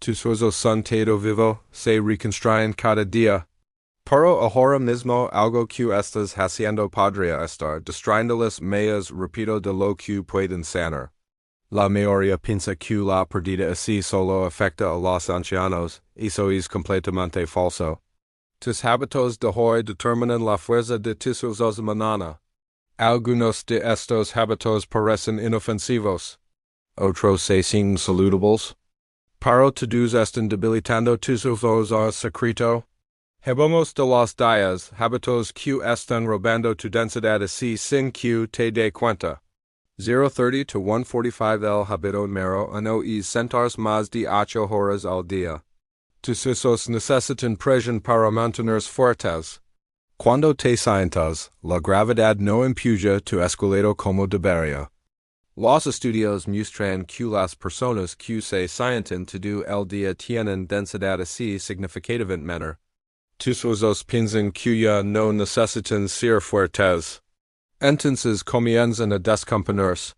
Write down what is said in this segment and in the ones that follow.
tu suezo son tedo vivo, se reconstruyen cada día. Pero ahora mismo algo que estás haciendo podría estar distrayéndoles más rápido de lo que pueden sanar. La mayoría piensa que la pérdida así solo afecta a los ancianos, eso es completamente falso. Tus hábitos de hoy determinan la fuerza de tus usos mañana. Algunos de estos hábitos parecen inofensivos. Otros se sin saludables. Pero todos están debilitando tus usos a secreto. Hablamos de los días, hábitos que están robando tu densidad así sin que te dé cuenta. 0:30 to 1:45 el hábito mero no es sentarse más de 8 horas al día. Tus usos necesitan presión para mantenerse fuertes. Cuando te sientas, la gravedad no empuja tu esqueleto como debería. Los estudios muestran que las personas que se sientan todo el día tienen densidad así significativamente menor. Tus usos piensan que ya no necesitan ser fuertes. Entonces comienzan a descomponerse.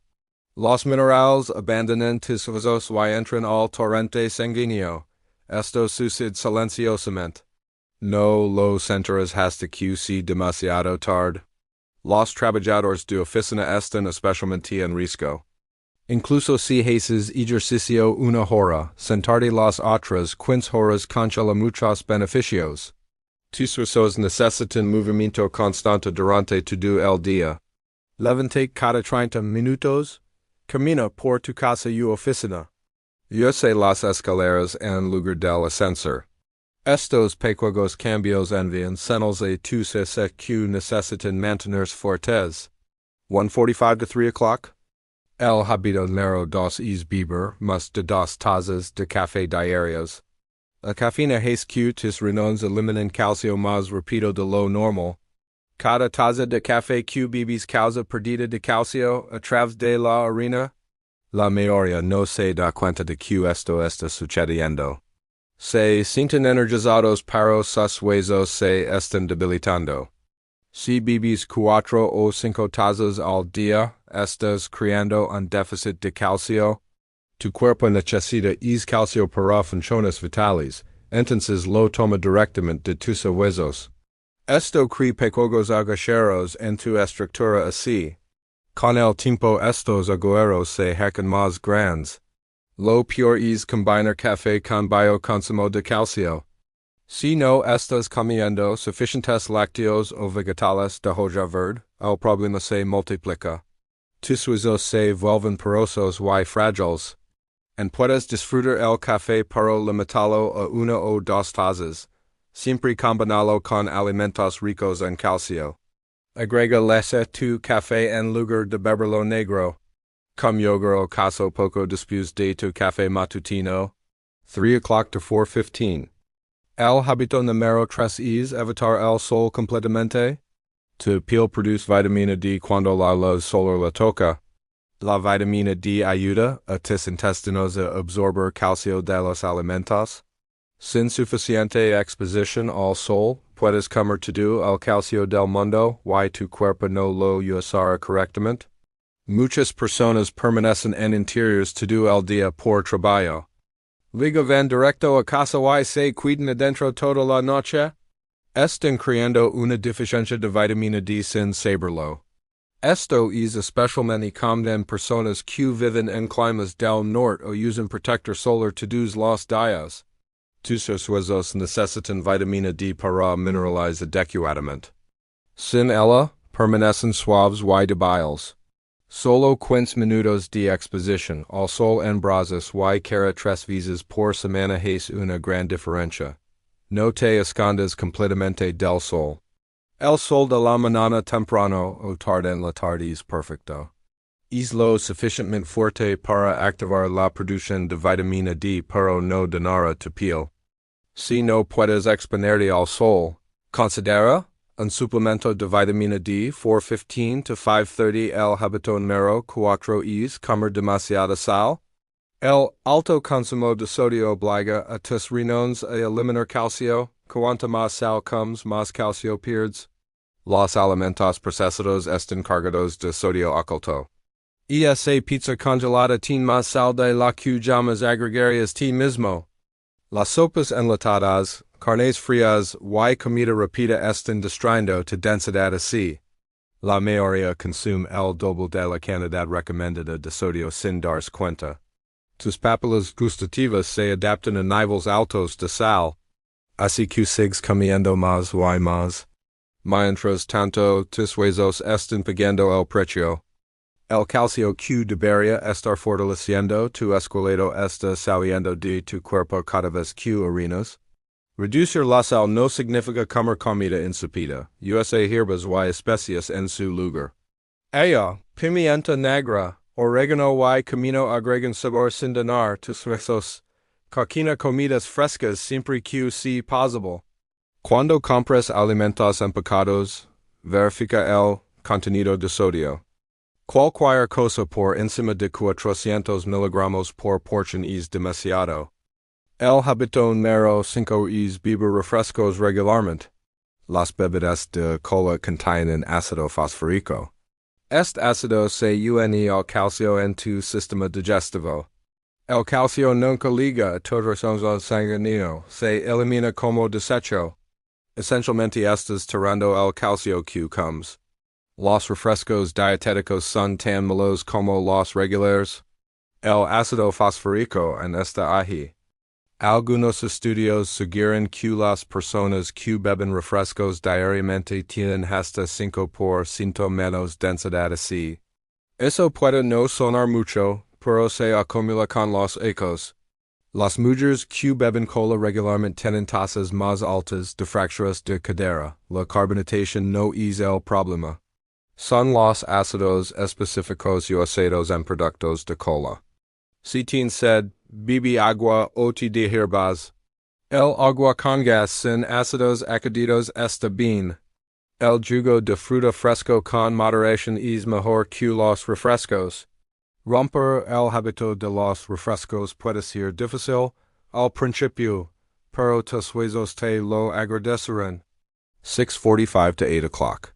Los minerales abandonan tus usos y entran al torrente sanguíneo. Esto sucede silenciosamente. No lo sentirás hasta que sea demasiado tarde. Los trabajadores de oficina están especialmente en riesgo. Incluso si haces ejercicio una hora, sentarte las otras 15 horas conlleva muchos beneficios. Tus usos necesitan movimiento constante durante todo el día. Levante cada 30 minutos. Camina por tu casa u oficina. Use las escaleras en lugar del ascensor. Estos pequeños cambios envían señales a tus usos que necesitan mantenerse fuertes. 1:45 to 3 o'clock. El hábito número 2 es beber más de 2 tazas de café diarios. La cafeína hace que tus riñones eliminen calcio más rápido de lo normal. Cada taza de café que bebes causa pérdida de calcio a través de la orina. La mayoría no se da cuenta de que esto está sucediendo. Se sienten energizados pero sus huesos se están debilitando. Si bebes 4 o 5 tazas al día, estás creando un déficit de calcio. Tu cuerpo necesita es calcio para funciones vitales, entonces lo toma directamente de tus huesos. Esto crea pequeños agujeros en tu estructura así. Con el tiempo estos agujeros se hacen más grandes. Lo peor es combinar café con bioconsumo de calcio. Si no estás comiendo suficientes lácteos o vegetales de hoja verde, el problema se multiplica. Tus huesos se vuelven porosos y frágiles. En puedes disfrutar el café pero limitarlo a 1 o 2 tazas, siempre combinarlo con alimentos ricos en calcio. Agrega leche tu café en lugar de beberlo negro. Come yogur o caso poco después de tu café matutino. 3 o'clock to 4:15. El hábito número 3 es evitar el sol completamente. Tu piel produce vitamina D cuando la luz solar la toca. La vitamina D ayuda a tus intestinos a absorber calcio de los alimentos. Sin suficiente exposición al sol, puedes comer todo el calcio del mundo y tu cuerpo no lo usará correctamente. Muchas personas permanecen en interiores todo el día por trabajo. Luego van directo a casa y se quedan adentro toda la noche. Están creando una deficiencia de vitamina D sin saberlo. Esto es especialmente común en personas que viven en climas del norte o usan protector solar todos los días. Tus huesos necesitan vitamina D para mineralizar adecuadamente. Sin ella, permanecen suaves y débiles. Solo 15 minutos de exposición al sol en brazos y cara 3 veces por semana es una gran diferencia. No te escondas completamente del sol. El sol de la mañana temprano o tarde en la tarde es perfecto. Es lo suficientemente fuerte para activar la producción de vitamina D pero no dañar tu piel. Si no puedes exponerte al sol, considera un suplemento de vitamina D 4:15 to 5:30 el hábito número 4 es comer demasiada sal. El alto consumo de sodio obliga a tus riñones a eliminar calcio. Cuanto más sal comes, más calcio pierdes. Los alimentos procesados están cargados de sodio oculto. Esa pizza congelada tiene más sal de la que llamas agregarias ti mismo. Las sopas enlatadas, carnes frías y comida rápida están destruyendo tu densidad así. La mayoría consume el doble de la cantidad recomendada de sodio sin darse cuenta. Tus papilas gustativas se adaptan a niveles altos de sal. Así que sigues comiendo más y más. Mientras tanto, tus huesos están pagando el precio. El calcio que debería estar fortaleciendo tu esqueleto está saliendo de tu cuerpo cada vez que orinas. Reducir la sal no significa comer comida insípida. Usa hierbas y especias en su lugar. Pimienta negra, orégano y comino agregan sabor sin dañar tus huesos. Cocina comidas frescas siempre que sea posible. Cuando compras alimentos empacados, verifica el contenido de sodio. Cualquier cosa por encima de 400 miligramos por porción es demasiado. El hábito número 5 es beber refrescos regularmente. Las bebidas de cola contienen ácido fosfórico. Este ácido se une al calcio en tu sistema digestivo. El calcio nunca liga a torsión sanguíneo, se elimina como desecho. Esencialmente estás tirando el calcio que comes. Los refrescos dietéticos son tan malos como los regulares. El ácido fosfórico en esta ají. Algunos estudios sugieren que las personas que beben refrescos diariamente tienen hasta 5% menos densidad así. Eso puede no sonar mucho, pero se acumula con los ecos. Las mujeres que beben cola regularmente tienen tasas más altas de fracturas de cadera. La carbonatación no es el problema. Son los ácidos específicos usados en productos de cola. Si tienes sed, bebe agua o te de hierbas. El agua con gas sin ácidos añadidos está bien. El jugo de fruta fresco con moderación es mejor que los refrescos. Romper el hábito de los refrescos puede ser difícil al principio, pero tus huesos te lo agradecerán. 6:45 to 8 o'clock.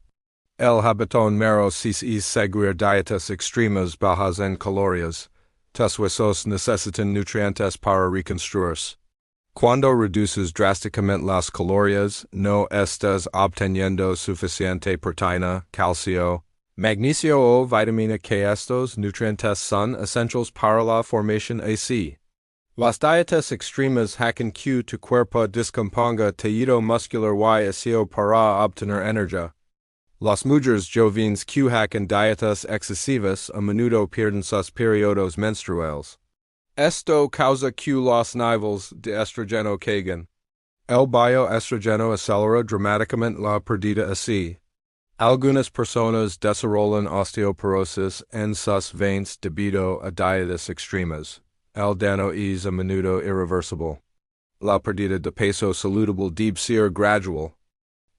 El hábito número 6 es seguir dietas extremas bajas en calorías. Tus huesos necesitan nutrientes para reconstruirse. Cuando reduces drásticamente las calorías, no estás obteniendo suficiente proteína, calcio, magnesio o vitamina que estos nutrientes son esenciales para la formación así. Las dietas extremas hacen que tu cuerpo descomponga tejido muscular y aseo para obtener energía. Las mujeres jóvenes que hacen dietas excesivas a menudo pierden sus periodos menstruales. Esto causa que los niveles de estrogeno caigan. El bioestrogeno acelera dramáticamente la pérdida así. Algunas personas desarrollan osteoporosis en sus veins debido a dietas extremas. El daño es a menudo irreversible. La pérdida de peso saludable debe ser gradual.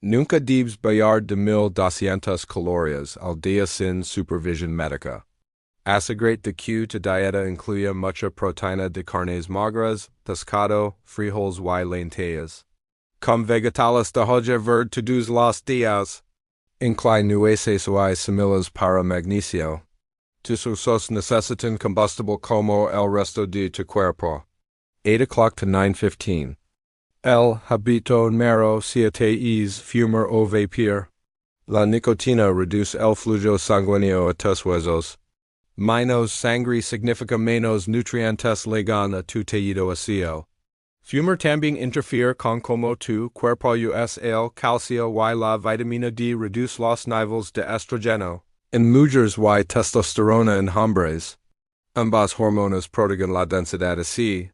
Nunca debes bajar de 1200 calorías al día sin supervisión médica. Asegurate de que tu dieta incluya mucha proteína de carnes magras, pescado, frijoles y lentillas. Come vegetales de hoja verde todos los días. Incluye nueces y semillas para magnesio. Tus huesos necesitan combustible como el resto de tu cuerpo. 8 o'clock to 9:15. El hábito número 7 es fumar o vapor. La nicotina reduce el flujo sanguíneo a tus huesos. Menos sangre significa menos nutrientes llegan a tu tejido óseo. Fumar también interfiere con como tu cuerpo usa el calcio y la vitamina D reduce los niveles de estrogeno. En mujeres y testosterona en hombres. Ambas hormonas protegen la densidad así.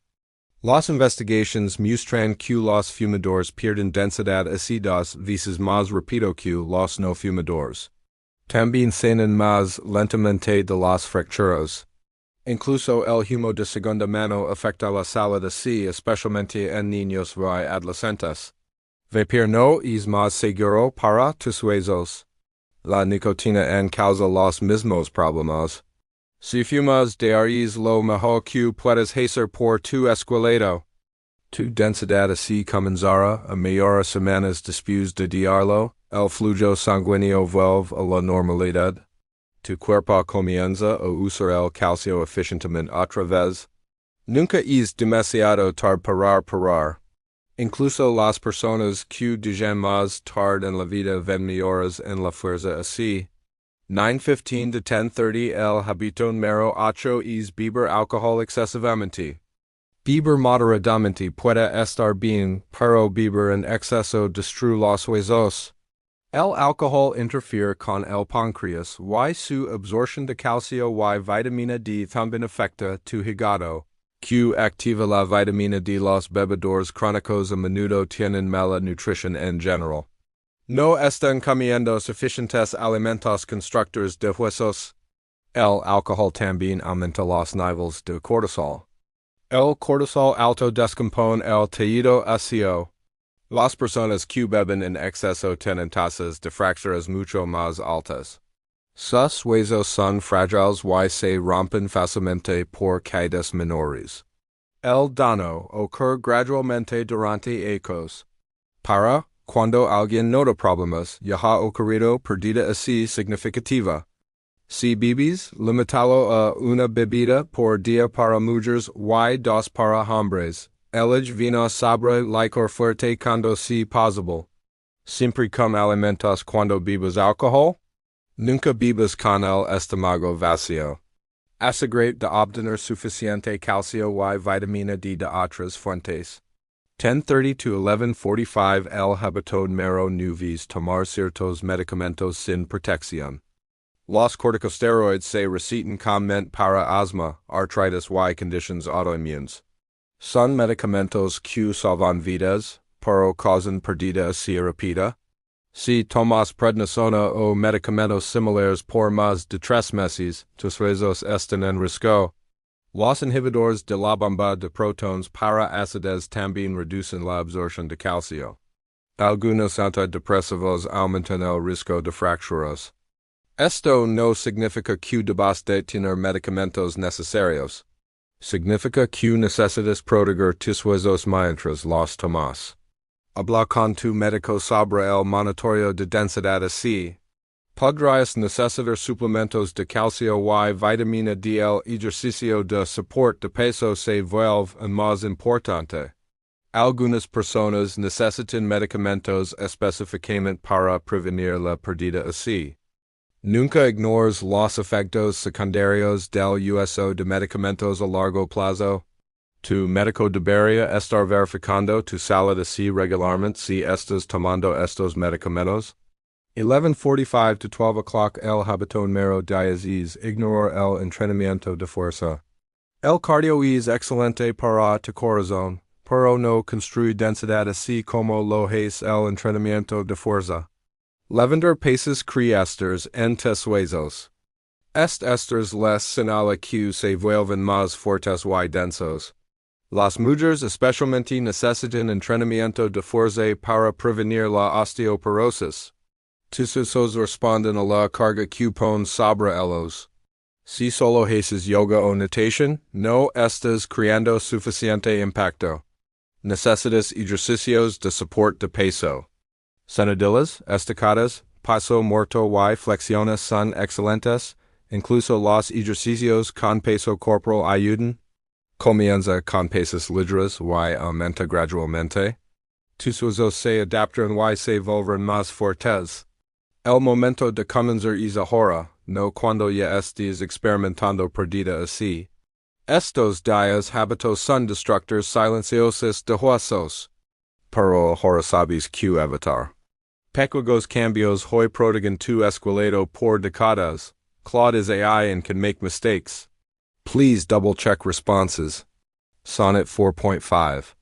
Las investigaciones muestran que los fumadores pierden densidad así 2 veces más rápido que los no fumadores. También sanan más lentamente de las fracturas. Incluso el humo de segunda mano afecta la salud así, especialmente en niños y adolescentes. Vapor no es más seguro para tus huesos. La nicotina en causa los mismos problemas. Si fumas diarias lo mejor que puedes hacer por tu esqueleto. Tu densidad así comenzará a mejorar semanas después de diarlo, el flujo sanguíneo vuelve a la normalidad. Tu cuerpo comienza a usar el calcio eficientemente otra vez. Nunca es demasiado tarde para parar. Incluso las personas que dejan más tarde en la vida ven mejoras en la fuerza así. 9:15 to 10:30 el hábito número 8 es beber alcohol excesivamente. Beber moderadamente puede estar bien, pero beber en exceso destruye los huesos. El alcohol interfiere con el páncreas y su absorción de calcio y vitamina D también afecta tu hígado, que activa la vitamina D. Los bebedores crónicos a menudo tienen mala nutrición en general. No están comiendo suficientes alimentos constructores de huesos. El alcohol también aumenta los niveles de cortisol. El cortisol alto descompone el tejido óseo. Las personas que beben en exceso tienen tasas de fracturas mucho más altas. Sus huesos son frágiles y se rompen fácilmente por caídas menores. El daño ocurre gradualmente durante años. Cuando alguien nota problemas, ya ha ocurrido pérdida así significativa. Si bebes, limitalo a una bebida por día para mujeres y dos para hombres. Elige vino sobre licor fuerte cuando sea posible. Siempre come alimentos cuando bebas alcohol. Nunca bebas con el estómago vacío. Asegurate de obtener suficiente calcio y vitamina D de otras fuentes. 10:30 to 11:45 el hábito número 9 tomar ciertos medicamentos sin protección. Los corticosteroides se recetan comúnmente para asma, artritis y conditions autoinmunes. Son medicamentos que salvan vidas, pero causan pérdida así rápida. Si tomas prednisona o medicamentos similares por más de 3 meses, tus huesos están en riesgo. Los inhibidores de la bomba de protones para acides también reducen la absorción de calcio. Algunos antidepresivos aumentan el riesgo de fracturas. Esto no significa que debas de tener medicamentos necesarios. Significa que necesitas proteger tus huesos mientras los tomas. Habla con tu médico sobre el monitoreo de densidad así. Podrías necesitar suplementos de calcio y vitamina D. El ejercicio de soporte de peso se vuelve más importante. Algunas personas necesitan medicamentos específicamente para prevenir la pérdida así. Nunca ignores los efectos secundarios del uso de medicamentos a largo plazo. Tu médico debería estar verificando tu salud así regularmente si estás tomando estos medicamentos. 11:45 to 12 o'clock el hábito número 10 es ignorar el entrenamiento de fuerza. El cardio es excelente para tu corazón, pero no construye densidad así como lo es el entrenamiento de fuerza. Lavender peces criasters en tus huesos. Esters les señala que se vuelven más fuertes y densos. Las mujeres especialmente necesitan entrenamiento de fuerza para prevenir la osteoporosis. Tus huesos responden a la carga que pones sobre ellos. Si solo haces yoga o natación, no estás creando suficiente impacto. Necesitas ejercicios de soporte de peso. Sentadillas, estacadas, paso muerto y flexiones son excelentes, incluso los ejercicios con peso corporal ayudan. Comienza con pesas ligeras y aumenta gradualmente. Tus huesos se adaptan y se vuelven más fuertes. El momento de comenzar es ahora, no cuando ya estés experimentando pérdida así. Estos días hábitos son destructores silenciosos de huesos. Pero ahora sabes que evitar. Pequeños cambios hoy prodigan tu esqueleto por décadas. Claude is AI and can make mistakes. Please double-check responses. Sonnet 4.5